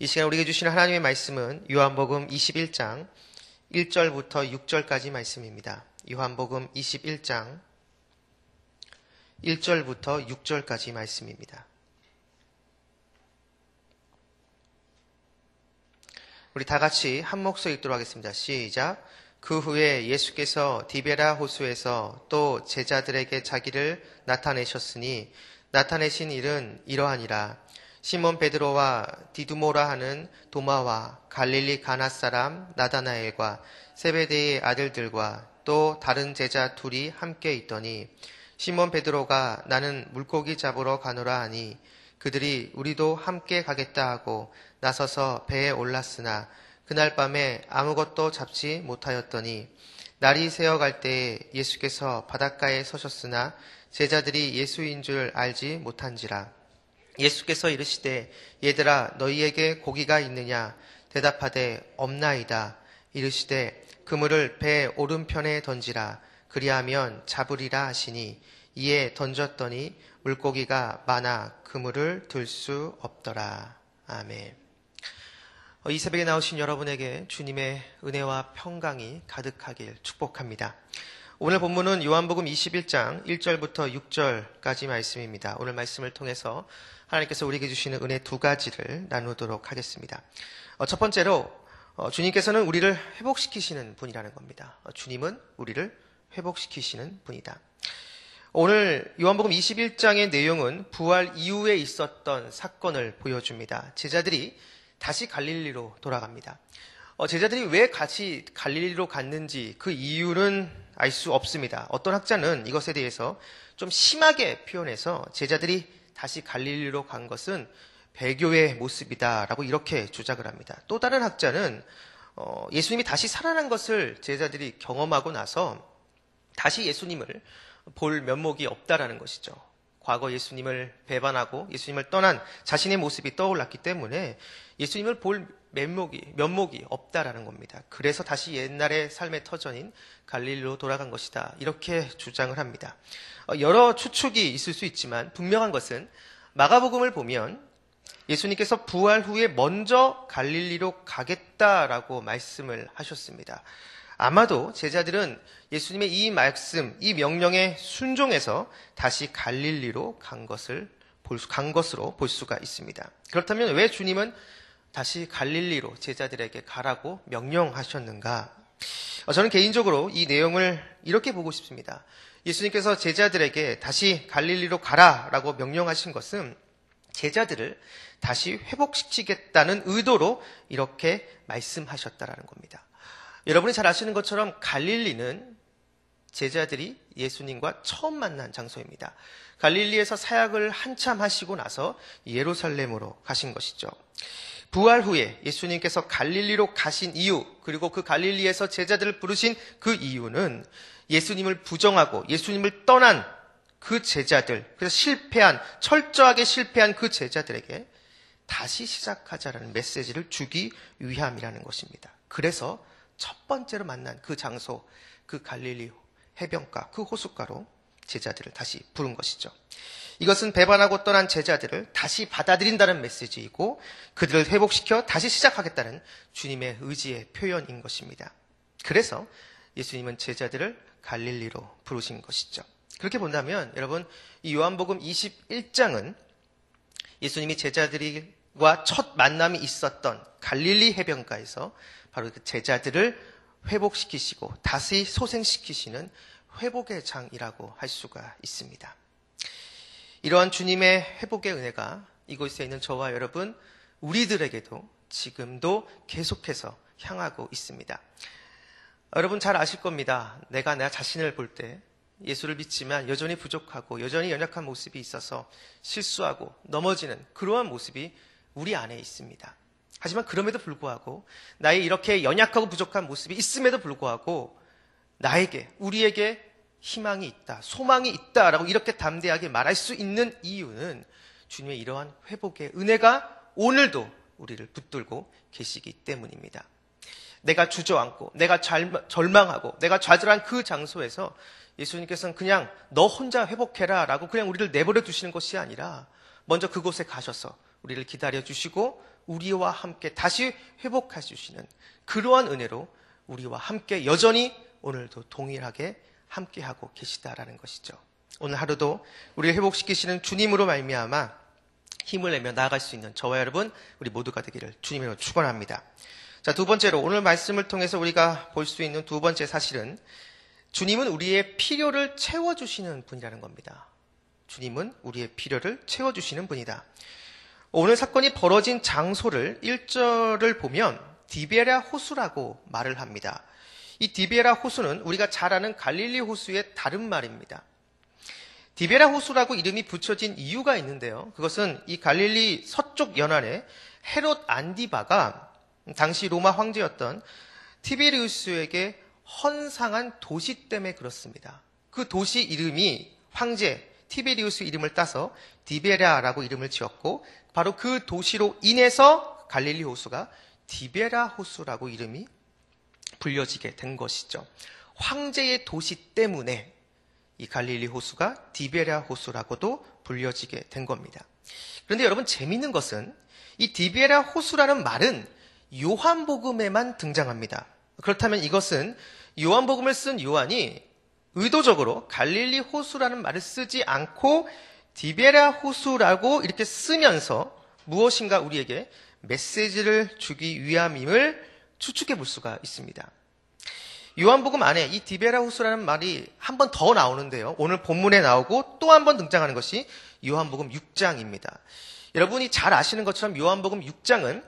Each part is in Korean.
이 시간 우리에게 주시는 하나님의 말씀은 요한복음 21장 1절부터 6절까지 말씀입니다. 요한복음 21장 1절부터 6절까지 말씀입니다. 우리 다 같이 한 목소리 읽도록 하겠습니다. 시작. 그 후에 예수께서 디베라 호수에서 또 제자들에게 자기를 나타내셨으니 나타내신 일은 이러하니라. 시몬 베드로와 디두모라 하는 도마와 갈릴리 가나 사람 나다나엘과 세베대의 아들들과 또 다른 제자 둘이 함께 있더니 시몬 베드로가 나는 물고기 잡으러 가노라 하니 그들이 우리도 함께 가겠다 하고 나서서 배에 올랐으나 그날 밤에 아무것도 잡지 못하였더니 날이 새어갈 때에 예수께서 바닷가에 서셨으나 제자들이 예수인 줄 알지 못한지라. 예수께서 이르시되 얘들아 너희에게 고기가 있느냐 대답하되 없나이다. 이르시되 그물을 배 오른편에 던지라. 그리하면 잡으리라 하시니 이에 던졌더니 물고기가 많아 그물을 들 수 없더라. 아멘. 이 새벽에 나오신 여러분에게 주님의 은혜와 평강이 가득하길 축복합니다. 오늘 본문은 요한복음 21장 1절부터 6절까지 말씀입니다. 오늘 말씀을 통해서 하나님께서 우리에게 주시는 은혜 두 가지를 나누도록 하겠습니다. 첫 번째로 주님께서는 우리를 회복시키시는 분이라는 겁니다. 주님은 우리를 회복시키시는 분이다. 오늘 요한복음 21장의 내용은 부활 이후에 있었던 사건을 보여줍니다. 제자들이 다시 갈릴리로 돌아갑니다. 제자들이 왜 같이 갈릴리로 갔는지 그 이유는 알 수 없습니다. 어떤 학자는 이것에 대해서 좀 심하게 표현해서 제자들이 다시 갈릴리로 간 것은 배교의 모습이다라고 이렇게 주장을 합니다. 또 다른 학자는 예수님이 다시 살아난 것을 제자들이 경험하고 나서 다시 예수님을 볼 면목이 없다라는 것이죠. 과거 예수님을 배반하고 예수님을 떠난 자신의 모습이 떠올랐기 때문에 예수님을 볼 면목이 없다라는 겁니다. 그래서 다시 옛날의 삶의 터전인 갈릴리로 돌아간 것이다. 이렇게 주장을 합니다. 여러 추측이 있을 수 있지만 분명한 것은 마가복음을 보면 예수님께서 부활 후에 먼저 갈릴리로 가겠다라고 말씀을 하셨습니다. 아마도 제자들은 예수님의 이 말씀, 이 명령에 순종해서 다시 갈릴리로 간 것으로 볼 수가 있습니다. 그렇다면 왜 주님은 다시 갈릴리로 제자들에게 가라고 명령하셨는가? 저는 개인적으로 이 내용을 이렇게 보고 싶습니다. 예수님께서 제자들에게 다시 갈릴리로 가라라고 명령하신 것은 제자들을 다시 회복시키겠다는 의도로 이렇게 말씀하셨다라는 겁니다. 여러분이 잘 아시는 것처럼 갈릴리는 제자들이 예수님과 처음 만난 장소입니다. 갈릴리에서 사역을 한참 하시고 나서 예루살렘으로 가신 것이죠. 부활 후에 예수님께서 갈릴리로 가신 이유, 그리고 그 갈릴리에서 제자들을 부르신 그 이유는 예수님을 부정하고 예수님을 떠난 그 제자들, 그래서 철저하게 실패한 그 제자들에게 다시 시작하자라는 메시지를 주기 위함이라는 것입니다. 그래서 첫 번째로 만난 그 장소, 그 갈릴리 해변가, 그 호숫가로 제자들을 다시 부른 것이죠. 이것은 배반하고 떠난 제자들을 다시 받아들인다는 메시지이고 그들을 회복시켜 다시 시작하겠다는 주님의 의지의 표현인 것입니다. 그래서 예수님은 제자들을 갈릴리로 부르신 것이죠. 그렇게 본다면 여러분, 이 요한복음 21장은 예수님이 제자들과 첫 만남이 있었던 갈릴리 해변가에서 바로 그 제자들을 회복시키시고 다시 소생시키시는 회복의 장이라고 할 수가 있습니다. 이러한 주님의 회복의 은혜가 이곳에 있는 저와 여러분, 우리들에게도 지금도 계속해서 향하고 있습니다. 여러분 잘 아실 겁니다. 내가 내 자신을 볼 때 예수를 믿지만 여전히 부족하고 여전히 연약한 모습이 있어서 실수하고 넘어지는 그러한 모습이 우리 안에 있습니다. 하지만 그럼에도 불구하고 나의 이렇게 연약하고 부족한 모습이 있음에도 불구하고 우리에게 희망이 있다, 소망이 있다라고 이렇게 담대하게 말할 수 있는 이유는 주님의 이러한 회복의 은혜가 오늘도 우리를 붙들고 계시기 때문입니다. 내가 주저앉고 내가 절망하고 내가 좌절한 그 장소에서 예수님께서는 그냥 너 혼자 회복해라 라고 그냥 우리를 내버려 두시는 것이 아니라 먼저 그곳에 가셔서 우리를 기다려 주시고 우리와 함께 다시 회복해 주시는 그러한 은혜로 우리와 함께 여전히 오늘도 동일하게 함께하고 계시다라는 것이죠. 오늘 하루도 우리를 회복시키시는 주님으로 말미암아 힘을 내며 나아갈 수 있는 저와 여러분 우리 모두가 되기를 주님으로 축원합니다. 자, 두 번째로 오늘 말씀을 통해서 우리가 볼 수 있는 두 번째 사실은 주님은 우리의 필요를 채워주시는 분이라는 겁니다. 주님은 우리의 필요를 채워주시는 분이다. 오늘 사건이 벌어진 장소를 1절을 보면 디베랴 호수라고 말을 합니다. 이 디베랴 호수는 우리가 잘 아는 갈릴리 호수의 다른 말입니다. 디베랴 호수라고 이름이 붙여진 이유가 있는데요. 그것은 이 갈릴리 서쪽 연안에 헤롯 안디바가 당시 로마 황제였던 티베리우스에게 헌상한 도시 때문에 그렇습니다. 그 도시 이름이 황제 티베리우스 이름을 따서 디베랴라고 이름을 지었고 바로 그 도시로 인해서 갈릴리 호수가 디베랴 호수라고 이름이 불려지게 된 것이죠. 황제의 도시 때문에 이 갈릴리 호수가 디베랴 호수라고도 불려지게 된 겁니다. 그런데 여러분 재미있는 것은 이 디베랴 호수라는 말은 요한복음에만 등장합니다. 그렇다면 이것은 요한복음을 쓴 요한이 의도적으로 갈릴리 호수라는 말을 쓰지 않고 디베랴 호수라고 이렇게 쓰면서 무엇인가 우리에게 메시지를 주기 위함임을 추측해 볼 수가 있습니다. 요한복음 안에 이 디베랴 호수라는 말이 한 번 더 나오는데요. 오늘 본문에 나오고 또 한 번 등장하는 것이 요한복음 6장입니다. 여러분이 잘 아시는 것처럼 요한복음 6장은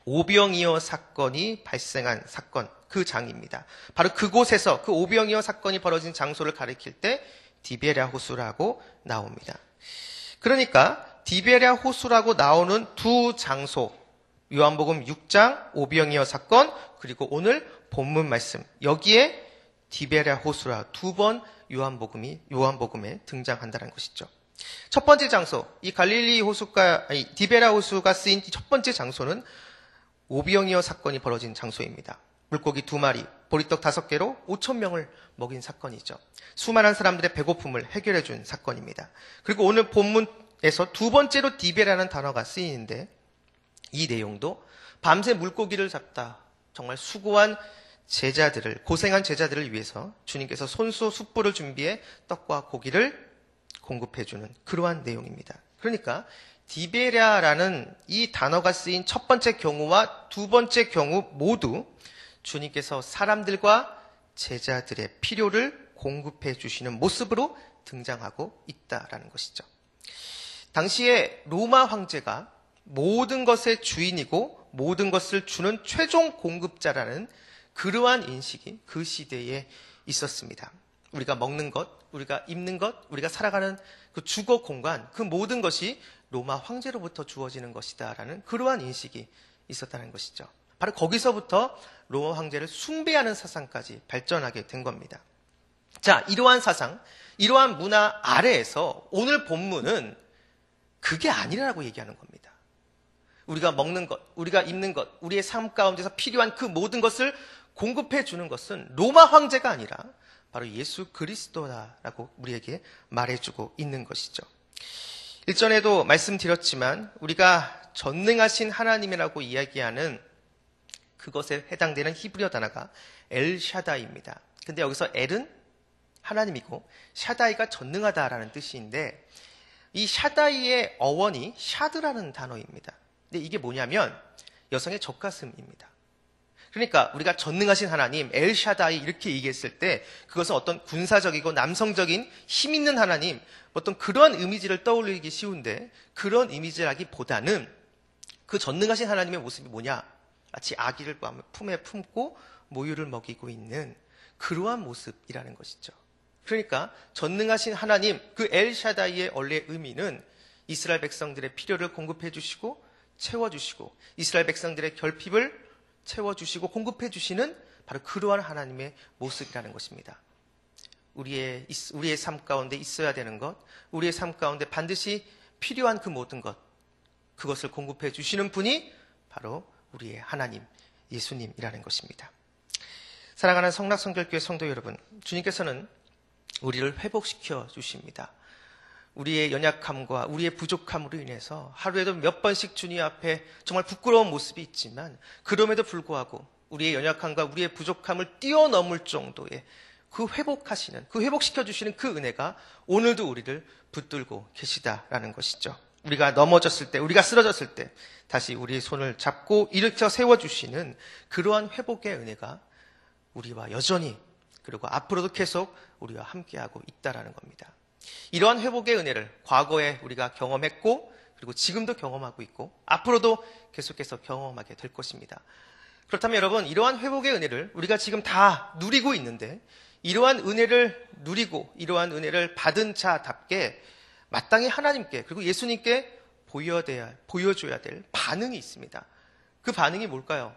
오병이어 사건이 발생한 사건, 그 장입니다. 바로 그곳에서 그 오병이어 사건이 벌어진 장소를 가리킬 때 디베랴 호수라고 나옵니다. 그러니까 디베랴 호수라고 나오는 두 장소, 요한복음 6장 오병이어 사건 그리고 오늘 본문 말씀, 여기에 디베랴 호수라 두 번 요한복음에 등장한다는 것이죠. 첫 번째 장소, 이 갈릴리 호수가 디베랴 호수가 쓰인 첫 번째 장소는 오병이어 사건이 벌어진 장소입니다. 물고기 2마리, 보리떡 5개로 5,000명을 먹인 사건이죠. 수많은 사람들의 배고픔을 해결해 준 사건입니다. 그리고 오늘 본문에서 두 번째로 디베라는 단어가 쓰이는데 이 내용도 밤새 물고기를 잡다 정말 수고한 제자들을, 고생한 제자들을 위해서 주님께서 손수 숯불을 준비해 떡과 고기를 공급해 주는 그러한 내용입니다. 그러니까 디베랴라는 이 단어가 쓰인 첫 번째 경우와 두 번째 경우 모두 주님께서 사람들과 제자들의 필요를 공급해 주시는 모습으로 등장하고 있다라는 것이죠. 당시에 로마 황제가 모든 것의 주인이고 모든 것을 주는 최종 공급자라는 그러한 인식이 그 시대에 있었습니다. 우리가 먹는 것, 우리가 입는 것, 우리가 살아가는 그 주거 공간, 그 모든 것이 로마 황제로부터 주어지는 것이다라는 그러한 인식이 있었다는 것이죠. 바로 거기서부터 로마 황제를 숭배하는 사상까지 발전하게 된 겁니다. 자, 이러한 사상, 이러한 문화 아래에서 오늘 본문은 그게 아니라고 얘기하는 겁니다. 우리가 먹는 것, 우리가 입는 것, 우리의 삶 가운데서 필요한 그 모든 것을 공급해 주는 것은 로마 황제가 아니라 바로 예수 그리스도다라고 우리에게 말해주고 있는 것이죠. 일전에도 말씀드렸지만 우리가 전능하신 하나님이라고 이야기하는 그것에 해당되는 히브리어 단어가 엘샤다이입니다. 근데 여기서 엘은 하나님이고 샤다이가 전능하다라는 뜻인데 이 샤다이의 어원이 샤드라는 단어입니다. 근데 이게 뭐냐면 여성의 젖가슴입니다. 그러니까 우리가 전능하신 하나님, 엘샤다이 이렇게 얘기했을 때 그것은 어떤 군사적이고 남성적인 힘 있는 하나님, 어떤 그런 이미지를 떠올리기 쉬운데 그런 이미지라기보다는 그 전능하신 하나님의 모습이 뭐냐? 마치 아기를 품에 품고 모유를 먹이고 있는 그러한 모습이라는 것이죠. 그러니까 전능하신 하나님, 그 엘샤다이의 원래 의미는 이스라엘 백성들의 필요를 공급해 주시고 채워주시고 이스라엘 백성들의 결핍을 채워주시고 공급해 주시는 바로 그러한 하나님의 모습이라는 것입니다. 우리의 삶 가운데 있어야 되는 것, 우리의 삶 가운데 반드시 필요한 그 모든 것, 그것을 공급해 주시는 분이 바로 우리의 하나님, 예수님이라는 것입니다. 사랑하는 성락성결교회 성도 여러분, 주님께서는 우리를 회복시켜 주십니다. 우리의 연약함과 우리의 부족함으로 인해서 하루에도 몇 번씩 주님 앞에 정말 부끄러운 모습이 있지만 그럼에도 불구하고 우리의 연약함과 우리의 부족함을 뛰어넘을 정도의 그 회복하시는, 그 회복시켜주시는 그 은혜가 오늘도 우리를 붙들고 계시다라는 것이죠. 우리가 넘어졌을 때, 우리가 쓰러졌을 때 다시 우리의 손을 잡고 일으켜 세워주시는 그러한 회복의 은혜가 우리와 여전히 그리고 앞으로도 계속 우리와 함께하고 있다라는 겁니다. 이러한 회복의 은혜를 과거에 우리가 경험했고 그리고 지금도 경험하고 있고 앞으로도 계속해서 경험하게 될 것입니다. 그렇다면 여러분, 이러한 회복의 은혜를 우리가 지금 다 누리고 있는데 이러한 은혜를 누리고 이러한 은혜를 받은 자답게 마땅히 하나님께 그리고 예수님께 보여줘야 될 반응이 있습니다. 그 반응이 뭘까요?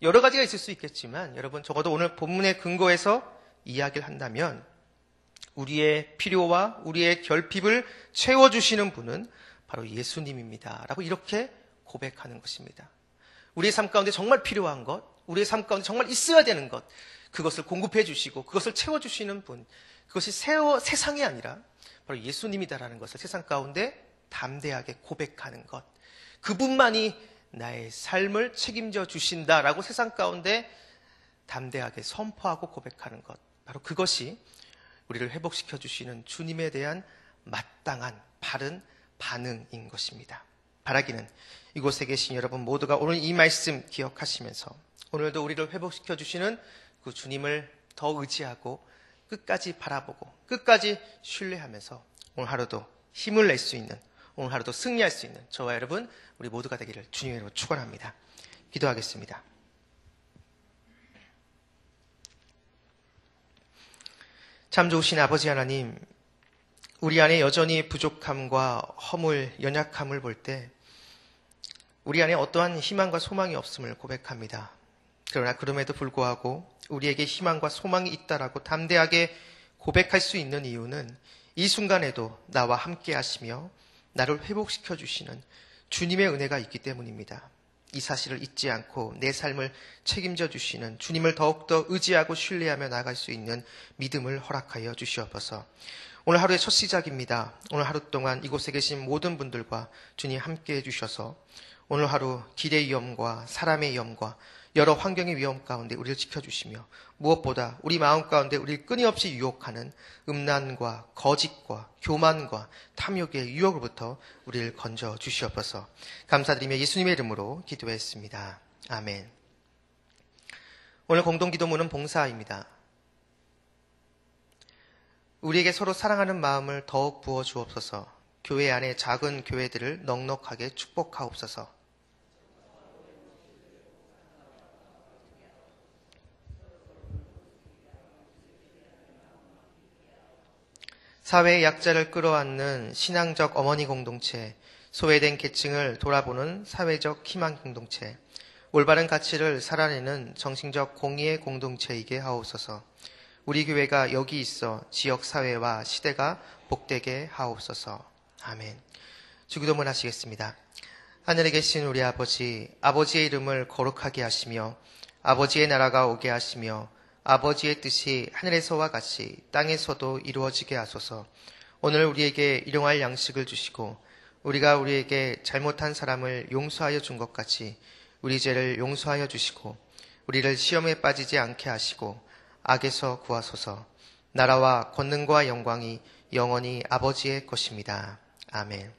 여러 가지가 있을 수 있겠지만 여러분, 적어도 오늘 본문의 근거에서 이야기를 한다면 우리의 필요와 우리의 결핍을 채워주시는 분은 바로 예수님입니다 라고 이렇게 고백하는 것입니다. 우리의 삶 가운데 정말 필요한 것, 우리의 삶 가운데 정말 있어야 되는 것, 그것을 공급해 주시고 그것을 채워주시는 분, 그것이 세상이 아니라 바로 예수님이다라는 것을 세상 가운데 담대하게 고백하는 것, 그분만이 나의 삶을 책임져 주신다라고 세상 가운데 담대하게 선포하고 고백하는 것, 바로 그것이 우리를 회복시켜 주시는 주님에 대한 마땅한 바른 반응인 것입니다. 바라기는 이곳에 계신 여러분 모두가 오늘 이 말씀 기억하시면서 오늘도 우리를 회복시켜 주시는 그 주님을 더 의지하고 끝까지 바라보고 끝까지 신뢰하면서 오늘 하루도 힘을 낼 수 있는, 오늘 하루도 승리할 수 있는 저와 여러분 우리 모두가 되기를 주님의 이름으로 축원합니다. 기도하겠습니다. 참 좋으신 아버지 하나님, 우리 안에 여전히 부족함과 허물, 연약함을 볼 때 우리 안에 어떠한 희망과 소망이 없음을 고백합니다. 그러나 그럼에도 불구하고 우리에게 희망과 소망이 있다라고 담대하게 고백할 수 있는 이유는 이 순간에도 나와 함께 하시며 나를 회복시켜 주시는 주님의 은혜가 있기 때문입니다. 이 사실을 잊지 않고 내 삶을 책임져 주시는 주님을 더욱더 의지하고 신뢰하며 나아갈 수 있는 믿음을 허락하여 주시옵소서. 오늘 하루의 첫 시작입니다. 오늘 하루 동안 이곳에 계신 모든 분들과 주님 함께 해주셔서 오늘 하루 길의 위험과 사람의 위험과 여러 환경의 위험 가운데 우리를 지켜주시며 무엇보다 우리 마음 가운데 우리를 끊임없이 유혹하는 음란과 거짓과 교만과 탐욕의 유혹으로부터 우리를 건져 주시옵소서. 감사드리며 예수님의 이름으로 기도했습니다. 아멘. 오늘 공동기도문은 봉사입니다. 우리에게 서로 사랑하는 마음을 더욱 부어주옵소서. 교회 안에 작은 교회들을 넉넉하게 축복하옵소서. 사회의 약자를 끌어안는 신앙적 어머니 공동체, 소외된 계층을 돌아보는 사회적 희망 공동체, 올바른 가치를 살아내는 정신적 공의의 공동체이게 하옵소서. 우리 교회가 여기 있어 지역사회와 시대가 복되게 하옵소서. 아멘. 주기도문 하시겠습니다. 하늘에 계신 우리 아버지, 아버지의 이름을 거룩하게 하시며 아버지의 나라가 오게 하시며 아버지의 뜻이 하늘에서와 같이 땅에서도 이루어지게 하소서. 오늘 우리에게 일용할 양식을 주시고 우리가 우리에게 잘못한 사람을 용서하여 준 것 같이 우리 죄를 용서하여 주시고 우리를 시험에 빠지지 않게 하시고 악에서 구하소서. 나라와 권능과 영광이 영원히 아버지의 것입니다. 아멘.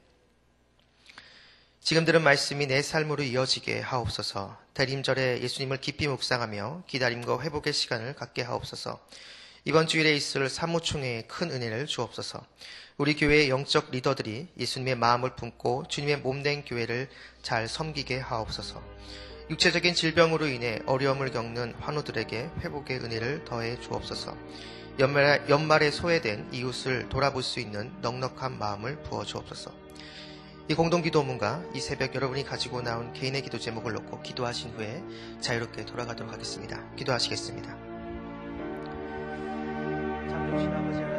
지금 들은 말씀이 내 삶으로 이어지게 하옵소서. 대림절에 예수님을 깊이 묵상하며 기다림과 회복의 시간을 갖게 하옵소서. 이번 주일에 있을 사무총회에 큰 은혜를 주옵소서. 우리 교회의 영적 리더들이 예수님의 마음을 품고 주님의 몸된 교회를 잘 섬기게 하옵소서. 육체적인 질병으로 인해 어려움을 겪는 환우들에게 회복의 은혜를 더해 주옵소서. 연말에 소외된 이웃을 돌아볼 수 있는 넉넉한 마음을 부어 주옵소서. 이 공동기도문과 이 새벽 여러분이 가지고 나온 개인의 기도 제목을 놓고 기도하신 후에 자유롭게 돌아가도록 하겠습니다. 기도하시겠습니다. 참 좋으신 아버지